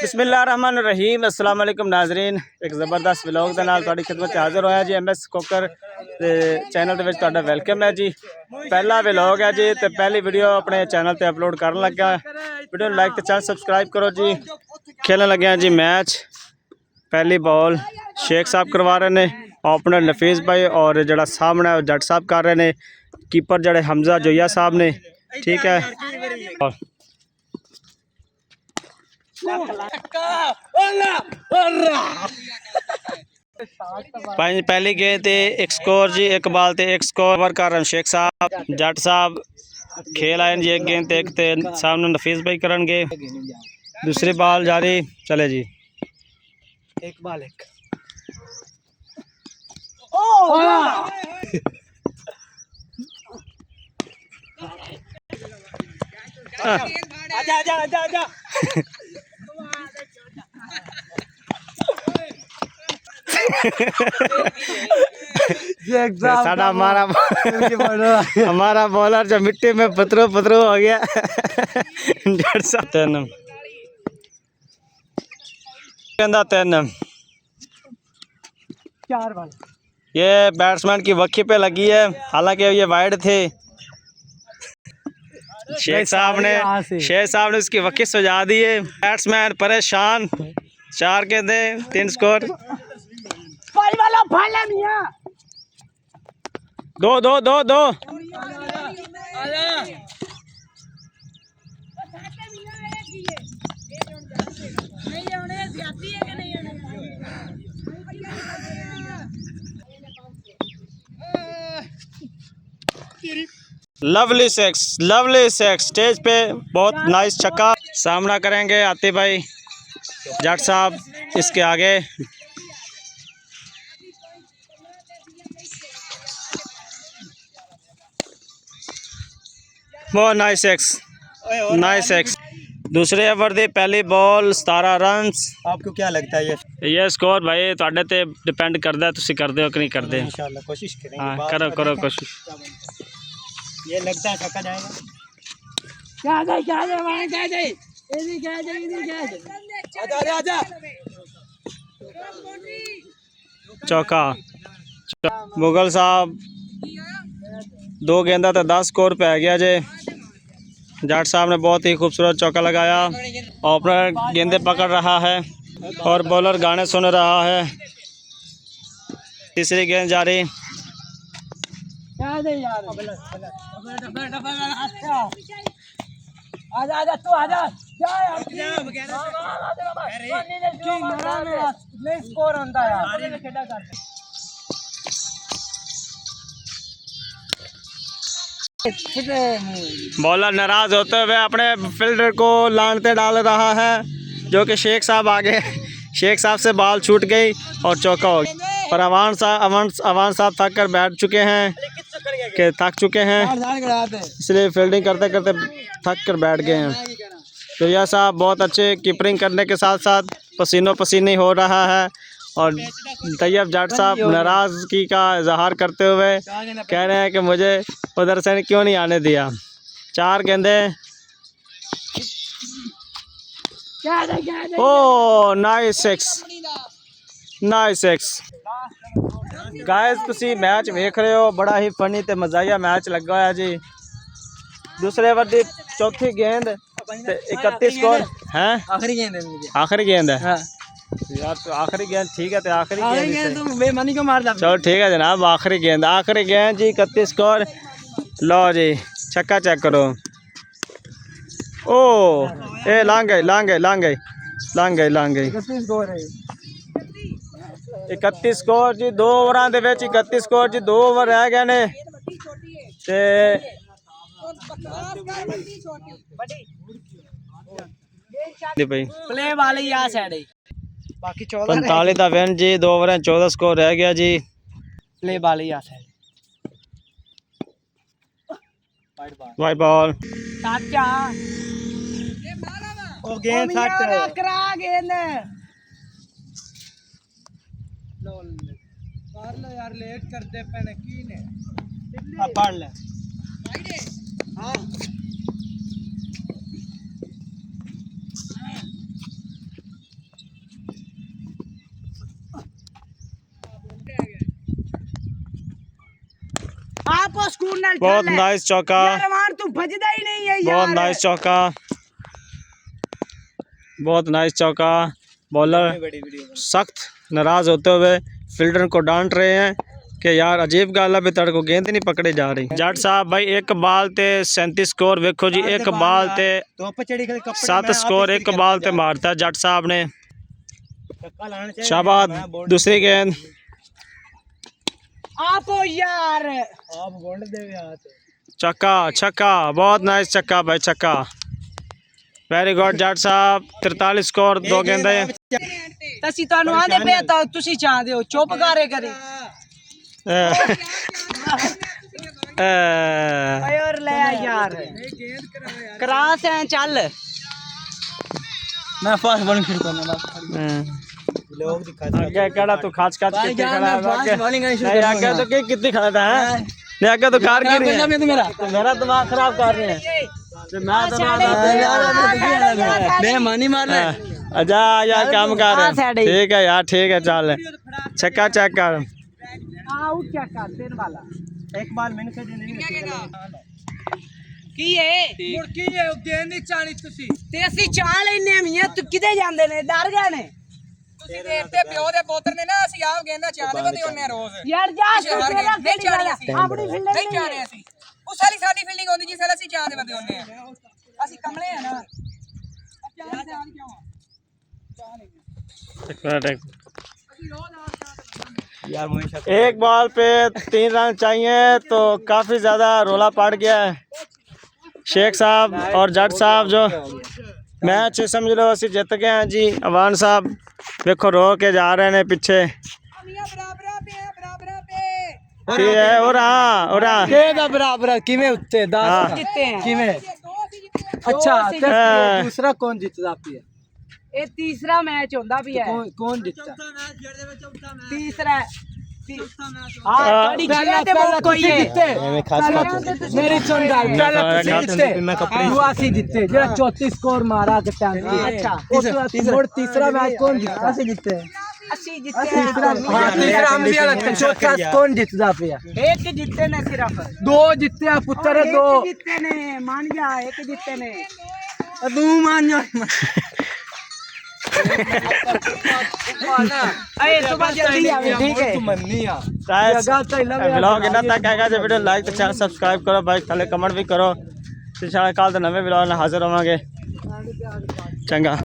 बिस्मिल्लाहिर्रहमानिर्रहीम अस्सलाम वालेकुम नाज़रीन। एक ज़बरदस्त व्लॉग के नाल तुहाडी खिदमत च हाज़र होया जी। MS कोकर चैनल दे विच तुहाडा वेलकम है जी। पहला व्लॉग है जी ते पहली वीडियो अपने चैनल ते अपलोड करन लगा। वीडियो लाइक ते चैनल सब्सक्राइब करो जी। खेलन लगे जी मैच। पहली बॉल शेख साहब करवा रहे ने, ओपनर नफीस भाई और जड़ा सामने जट साहब कर रहे ने, कीपर जड़े हमजा जोया साहब ने। ठीक है, पहली गेंद एक स्कोर जी, एक बाल ते एक स्कोर ओवर कर रहे शेख साहब। जट साहब खेल आए जी, एक गेंद एक ते सामने नफीस भाई करनगे। दूसरी बॉल जारी चले जी, एक बाल एक आजा आजा आजा आजा साडा हमारा बॉलर जो मिट्टी में पथरो पथरो हो गया। तीन चार बाल। ये बैट्समैन की वक्की पे लगी है, हालांकि ये वाइड थे। शेख साहब ने उसकी वक्की सजा दी है। बैट्समैन परेशान। 4 गेंदे 3 स्कोर। दो दो दो दो लवली सेक्स स्टेज पे बहुत नाइस छक्का। सामना करेंगे आतिफ भाई जट साहब इसके आगे। बहुत नाइस एक्स। दूसरे ओवर दी पहली बॉल 17 रन्स। आपको क्या लगता है ये स्कोर भाई तुहाडे ते डिपेंड करदा है, तुसी करदे हो कि नहीं करदे। इंशाल्लाह कोशिश करेंगे। हाँ, करो कोशिश। ये लगता है छक्का जाएगा। आजा चौका। मुगल साहब 2 गेंदा तो 10 स्कोर पे आ गया जे। जाट साहब ने बहुत ही खूबसूरत चौका लगाया। ओपनर गेंदे पकड़ रहा है और बॉलर गाने सुन रहा है। तीसरी गेंद जारी। आजा तू आजा स्कोर होता है। बॉलर नाराज होते हुए अपने फील्डर को लानते डाल रहा है, जो कि शेख साहब आगे। शेख साहब से बॉल छूट गई और चौका हो गया। पर अवान साहब थक चुके हैं, इसलिए फील्डिंग करते करते थक कर बैठ गए हैं। तो यह साहब बहुत अच्छे कीपरिंग करने के साथ साथ पसीनों पसीनी हो रहा है। और तैयब जाट साहब नाराज़गी का इजहार करते हुए कह रहे हैं कि मुझे उधर से क्यों नहीं आने दिया। 4 गेंदे। ओ नाइस एक्स। गाइस तुसी मैच वेख रहे हो, बड़ा ही फनी ते मज़ाया मैच लगा है जी। दूसरे ओवर दी चौथी गेंद 31 स्कोर है। आखिरी गेंद है यार, तो आखिरी गेंद ठीक है। तो आखिरी गेंद तुम बेमानी को मार चलो ठीक है जनाब। आखिरी गेंद जी 31 स्कोर। लो जी छक्का चेक करो। ओ ए लांग गई 31 स्कोर जी। 2 ओवरां दे विच 31 स्कोर जी। 2 ओवर रह गए ने ते प्ले वाले आ साइड बाकी 45 का विन जी। 2 ओवर 14 स्कोर रह गया जी। प्ले वाले आ साइड वाइड बॉल। चाचा ओ गेंद सट करा गेंद कर लो यार, लेट करते पे की ने पढ़ ले। हां ਸਕੂਨ ਨਾਲ ਬਹੁਤ ਨਾਈਸ ਚੌਕਾ ਰਵਾਨ ਤੂੰ ਭਜਦਾ ਹੀ नहीं है यार बहुत नाइस चौका बहुत नाइस चौका बॉलर सख्त नाराज होते हुए फील्डर को डांट रहे हैं कि यार अजीब गल है भी तेरे को गेंद नहीं पकड़ी जा रही जट साहब भाई एक बाल ते 37 स्कोर वेखो जी एक बाल ते 7 स्कोर एक बाल ते मारता जट साहब ने शाबाश दूसरी गेंद आपो यार चक्का छक्का बहुत नाइस चक्का भाई चक्का वेरी गुड जट साहब 43 स्कोर 2 गेंदे ਅਸੀਂ ਤੁਹਾਨੂੰ ਆਂਦੇ ਪਏ ਤਾਂ ਤੁਸੀਂ ਚਾਹਦੇ ਹੋ ਚੁੱਪ ਕਰੇ ਕਰੀ ਓਏ ਲੈ ਆ ਯਾਰ ਕਰਾਸ ਹੈ ਚੱਲ मैं फास्ट बॉलिंग शुरू करना बस लोग दिखा आगे केड़ा तू खाच खाच कितने खड़ा है आगे नहीं आगे तो के कितने खड़ा था नहीं आगे तो कार की रही है मेरा दिमाग खराब कर रहे हैं तो मैं तो मैं मानी मार ले आजा यार काम कर ठीक है यार ठीक है चल छक्का चेक कर आउट चेक कर तीन वाला एक बाल मैंने से नहीं ਕੀ ਹੈ ਮੁੜ ਕੀ ਹੈ ਉਹ ਗੇਂਦ ਨਹੀਂ ਚਾਣੀ ਤੁਸੀਂ ਤੇ ਅਸੀਂ ਚਾਹ ਲੈਨੇ ਮੀਆਂ ਤੂੰ ਕਿਤੇ ਜਾਂਦੇ ਨੇ ਡਰ ਗਏ ਨੇ ਤੁਸੀਂ ਤੇ ਪਿਓ ਦੇ ਪੁੱਤਰ ਨੇ ਨਾ ਅਸੀਂ ਆਪ ਗੇਂਦਾ ਚਾਹਦੇ ਬੰਦੇ ਹੁੰਨੇ ਰੋਜ਼ ਯਾਰ ਜਾ ਤੂੰ ਤੇਰਾ ਨਹੀਂ ਚਾਹਦੇ ਅਸੀਂ ਆਪਣੀ ਫੀਲਡਿੰਗ ਨਹੀਂ ਚਾਹਦੇ ਅਸੀਂ ਉਹ ਸਾਰੀ ਸਾਡੀ ਫੀਲਡਿੰਗ ਹੁੰਦੀ ਜਿਸ ਵੇਲੇ ਅਸੀਂ ਚਾਹਦੇ ਬੰਦੇ ਹੁੰਨੇ ਆ ਅਸੀਂ ਕਮਲੇ ਆ ਨਾ ਚਾਹ ਧਿਆਨ ਕਿਉਂ एक बॉल पे 3 रन चाहिए तो काफ़ी ज़्यादा रोला पड़ गया है शेख साहब और जट साहब जो मैच समझ लो ਅਸੀਂ ਜਿੱਤ ਗਏ ਹਾਂ ਜੀ अवान साहब देखो रो के जा रहे हैं पीछे ठीक है और ਕਿਹਦਾ ਬਰਾਬਰ ਕਿਵੇਂ ਉੱਤੇ 10 ਜਿੱਤੇ हैं ਕਿਵੇਂ अच्छा दूसरा कौन जितदा पिया ਇਹ ਤੀਸਰਾ ਮੈਚ ਹੁੰਦਾ ਪਿਆ ਕੌਣ ਜਿੱਤਦਾ ਤੀਸਰਾ ਹਾਂ ਤੁਹਾਡੀ ਜਗ੍ਹਾ ਤੇ ਉਹ ਕੋਈ ਹੈ ਮੇਰੀ ਸੁਣ ਗੱਲ ਮੈਂ ਅਸੀਂ ਜਿੱਤੇ ਜਿਹੜਾ 34 ਸਕੋਰ ਮਾਰਾ ਕਿ ਟਾਈਮ ਅੱਛਾ ਉਸ ਤੋਂ ਤੀਸਰਾ ਮੈਚ ਕੌਣ ਜਿੱਤਦਾ ਅਸੀਂ ਜਿੱਤੇ ਤੀਸਰਾ ਹਮ ਵੀ ਵਾਲਾ ਚੌਥਾ ਕੌਣ ਜਿੱਤਦਾ ਪਿਆ ਇੱਕ ਜਿੱਤੇ ਨੇ ਸਿਰਫ ਦੋ ਜਿੱਤੇ ਆ ਪੁੱਤਰ ਦੋ ਜਿੱਤੇ ਨੇ ਮੰਨ ਜਾ ਇੱਕ ਜਿੱਤੇ ਨੇ ਤੂੰ ਮੰਨ ਜਾ व्लॉग इन्ना तक है जो वीडियो लाइक तो चैनल सब्सक्राइब करो भाई थले कमेंट भी करो कल तो नवे व्लॉग हाजिर होवांगे चंगा।